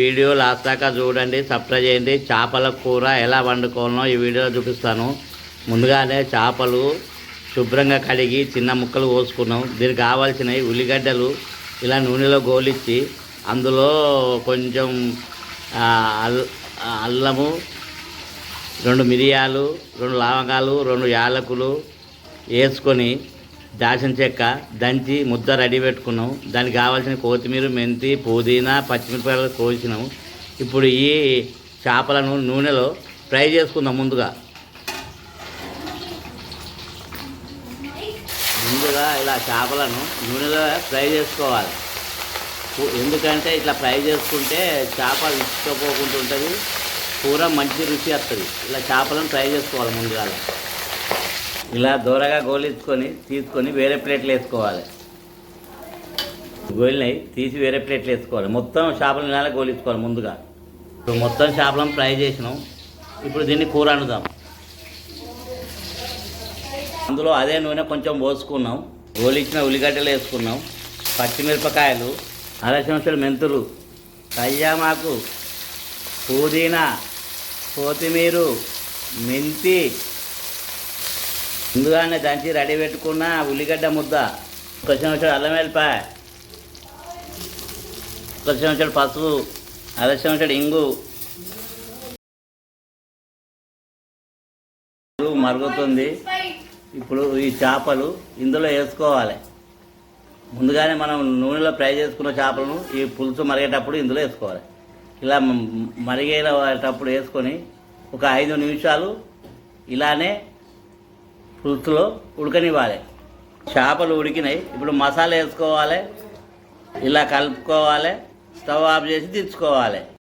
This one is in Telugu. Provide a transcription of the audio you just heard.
వీడియో లాస్ట్ దాకా చూడండి, సబ్స్క్రైబ్ చేయండి. చేపల కూర ఎలా వండుకోవాలో ఈ వీడియోలో చూపిస్తాను. ముందుగానే చేపలు శుభ్రంగా కడిగి చిన్న ముక్కలు కోసుకున్నాం. దీనికి కావాల్సినవి ఉల్లిగడ్డలు ఇలా నూనెలో గోలిచ్చి అందులో కొంచెం అల్లము, 2 మిరియాలు, 2 లవంగాలు, 2 యాలకులు వేసుకొని దాల్చిన చెక్క దంచి ముద్ద రెడీ పెట్టుకున్నాం. దానికి కావాల్సిన కొత్తిమీర, మెంతి, పుదీనా, పచ్చిమిరపకాయలు కోసినాం. ఇప్పుడు ఈ చేపలను నూనెలో ఫ్రై చేసుకుందాం. ముందుగా ఇలా చేపలను నూనెలో ఫ్రై చేసుకోవాలి. ఎందుకంటే ఇట్లా ఫ్రై చేసుకుంటే చేప ఇష్టపోకుండా ఉంటుంది, కూర మంచి రుచి వస్తుంది. ఇలా చేపలను ఫ్రై చేసుకోవాలి. ముందుగా ఇలా దూరగా గోలించుకొని తీసుకొని వేరే ప్లేట్లు వేసుకోవాలి. గోలినవి తీసి వేరే ప్లేట్లు వేసుకోవాలి. మొత్తం చేపలను ఇలా గోలించుకోవాలి. ముందుగా మొత్తం చేపలను ఫ్రై చేసినాం. ఇప్పుడు దీన్ని కూర వండుదాం. అందులో అదే నూనె కొంచెం పోసుకున్నాం. గోలించిన ఉల్లిగడ్డలు వేసుకున్నాం, పచ్చిమిరపకాయలు, అరచెంచాడు మెంతులు, కళ్యామాకు, పుదీనా, కొత్తిమీర, మెంతి, ముందుగానే దంచి రెడీ పెట్టుకున్న ఉల్లిగడ్డ ముద్ద, కొంచెం అల్లం వెల్లిపాయ, కొంచెం పసుపు, అరచెంచాడు ఇంగు మరుగుతుంది. ఇప్పుడు ఈ చేపలు ఇందులో వేసుకోవాలి. ముందుగానే మనం నూనెలో ఫ్రై చేసుకున్న చేపలను ఈ పులుసు మరిగేటప్పుడు ఇందులో వేసుకోవాలి. ఇలా మరిగేటప్పుడు వేసుకొని ఒక 5 నిమిషాలు ఇలానే పులుసులో ఉడకనివ్వాలి. చేపలు ఉడికినాయి. ఇప్పుడు మసాలా వేసుకోవాలి. ఇలా కలుపుకోవాలి. స్టవ్ ఆఫ్ చేసి దించుకోవాలి.